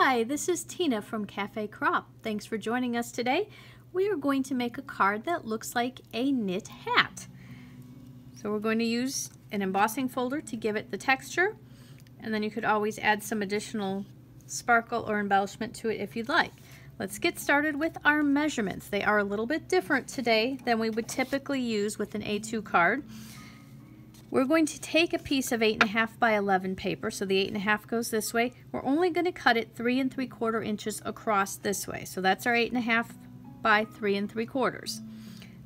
Hi, this is Tina from Cafe Crop. Thanks for joining us today. We are going to make a card that looks like a knit hat. So we're going to use an embossing folder to give it the texture, and then you could always add some additional sparkle or embellishment to it if you'd like. Let's get started with our measurements. They are a little bit different today than we would typically use with an A2 card. We're going to take a piece of 8.5 by 11 paper, so the 8.5 goes this way. We're only going to cut it 3 3/4 inches across this way, so that's our 8.5 by 3 3/4.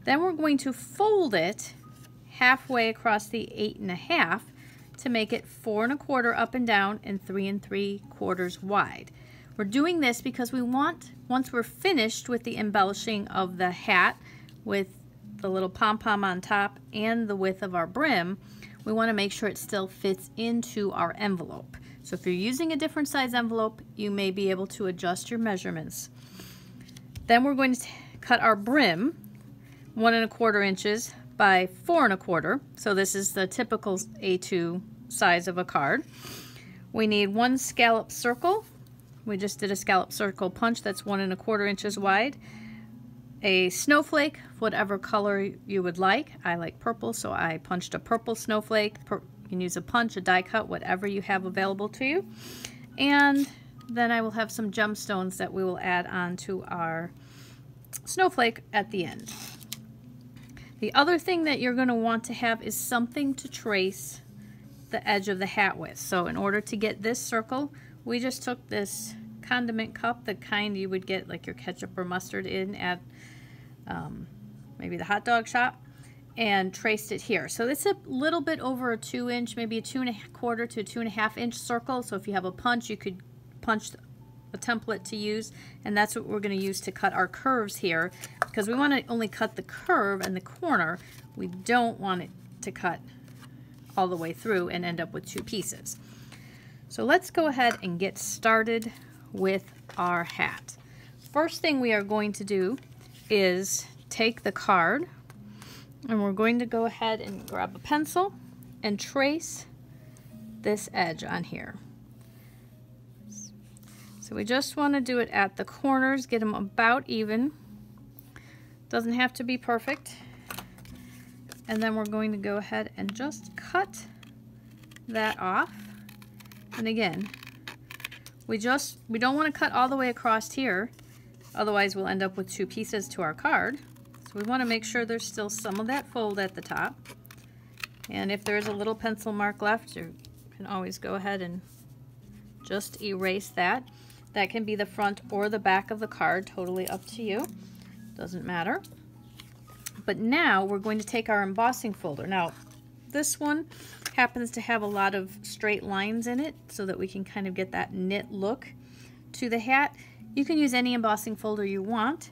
Then we're going to fold it halfway across the 8.5 to make it 4 1/4 up and down and 3 3/4 wide. We're doing this because we want, once we're finished with the embellishing of the hat with the little pom-pom on top and the width of our brim, we want to make sure it still fits into our envelope. So if you're using a different size envelope, you may be able to adjust your measurements. Then we're going to cut our brim 1 1/4 inches by 4 1/4. So this is the typical A2 size of a card. We need 1 scallop circle. We just did a scallop circle punch that's 1 1/4 inches wide. A snowflake, whatever color you would like. I like purple, so I punched a purple snowflake. You can use a punch, a die cut, whatever you have available to you. And then I will have some gemstones that we will add on to our snowflake at the end. The other thing that you're going to want to have is something to trace the edge of the hat with. So in order to get this circle, we just took this condiment cup, the kind you would get like your ketchup or mustard in at maybe the hot dog shop, and traced it here. So it's a little bit over a 2 inch, maybe a 2 1/4 to a 2 1/2 inch circle. So if you have a punch, you could punch a template to use, and that's what we're going to use to cut our curves here, because we want to only cut the curve and the corner. We don't want it to cut all the way through and end up with 2 pieces. So let's go ahead and get started with our hat. First thing we are going to do is take the card, and we're going to go ahead and grab a pencil and trace this edge on here. So we just want to do it at the corners, get them about even. Doesn't have to be perfect. And then we're going to go ahead and just cut that off. And again, we don't want to cut all the way across here, otherwise we'll end up with 2 pieces to our card. So we want to make sure there's still some of that fold at the top. And if there's a little pencil mark left, you can always go ahead and just erase that. That can be the front or the back of the card, totally up to you. Doesn't matter. But now we're going to take our embossing folder. Now, this one happens to have a lot of straight lines in it so that we can kind of get that knit look to the hat. You can use any embossing folder you want,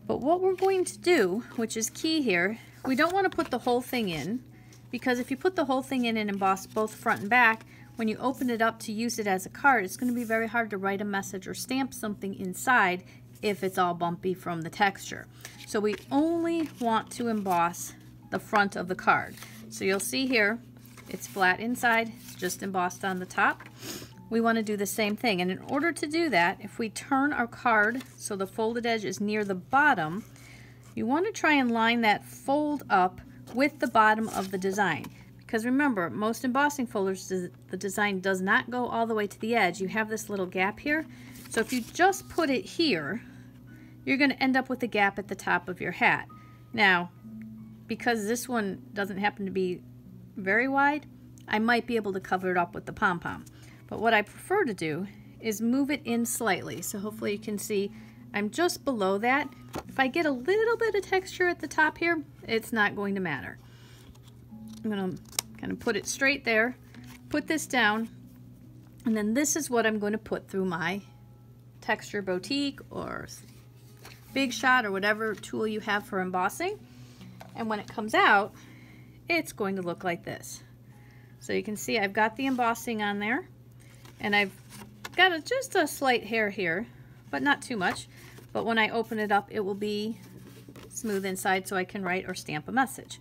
but what we're going to do, which is key here, we don't want to put the whole thing in, because if you put the whole thing in and emboss both front and back, when you open it up to use it as a card, it's going to be very hard to write a message or stamp something inside if it's all bumpy from the texture. So we only want to emboss the front of the card. So you'll see here, it's flat inside, it's just embossed on the top. We want to do the same thing, and in order to do that, if we turn our card so the folded edge is near the bottom, you want to try and line that fold up with the bottom of the design. Because remember, most embossing folders, the design does not go all the way to the edge. You have this little gap here. So if you just put it here, you're going to end up with a gap at the top of your hat. Now, because this one doesn't happen to be very wide, I might be able to cover it up with the pom-pom. But what I prefer to do is move it in slightly. So hopefully you can see I'm just below that. If I get a little bit of texture at the top here, it's not going to matter. I'm going to kind of put it straight there, put this down, and then this is what I'm going to put through my texture boutique or Big Shot or whatever tool you have for embossing. And when it comes out, it's going to look like this. So you can see I've got the embossing on there, and I've got just a slight hair here, but not too much. But when I open it up, it will be smooth inside so I can write or stamp a message.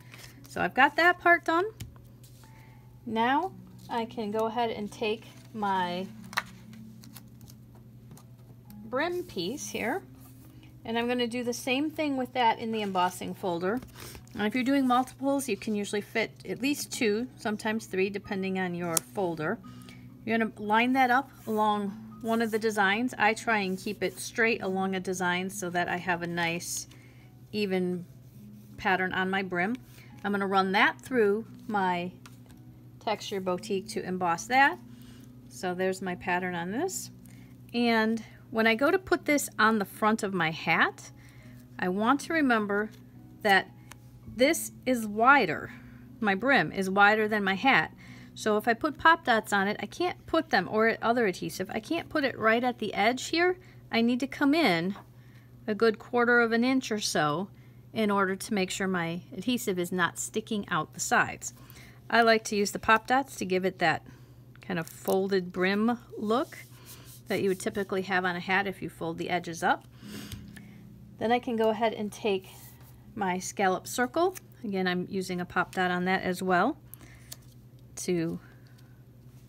So I've got that part done. Now I can go ahead and take my brim piece here. And I'm going to do the same thing with that in the embossing folder. And if you're doing multiples, you can usually fit at least 2, sometimes 3, depending on your folder. You're going to line that up along one of the designs. I try and keep it straight along a design so that I have a nice even pattern on my brim. I'm going to run that through my Texture Boutique to emboss that. So there's my pattern on this. And when I go to put this on the front of my hat, I want to remember that this is wider. My brim is wider than my hat. So if I put pop dots on it, I can't put them, or other adhesive, I can't put it right at the edge here. I need to come in a good 1/4 of an inch or so in order to make sure my adhesive is not sticking out the sides. I like to use the pop dots to give it that kind of folded brim look that you would typically have on a hat if you fold the edges up. Then I can go ahead and take my scallop circle. Again, I'm using a pop dot on that as well to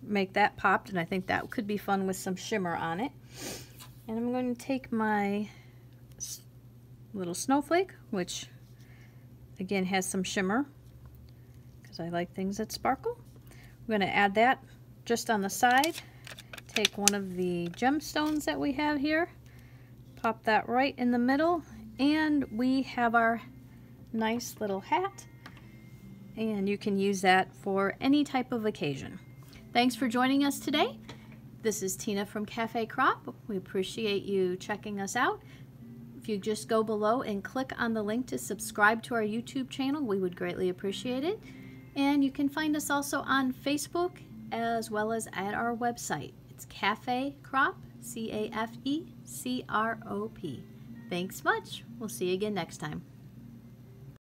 make that popped, and I think that could be fun with some shimmer on it. And I'm going to take my little snowflake, which again has some shimmer because I like things that sparkle. I'm going to add that just on the side. Take one of the gemstones that we have here, pop that right in the middle, and we have our nice little hat. And you can use that for any type of occasion. Thanks for joining us today. This is Tina from Cafe Crop. We appreciate you checking us out. If you just go below and click on the link to subscribe to our YouTube channel, we would greatly appreciate it. And you can find us also on Facebook as well as at our website. It's Cafe Crop, C-A-F-E-C-R-O-P. Thanks much. We'll see you again next time.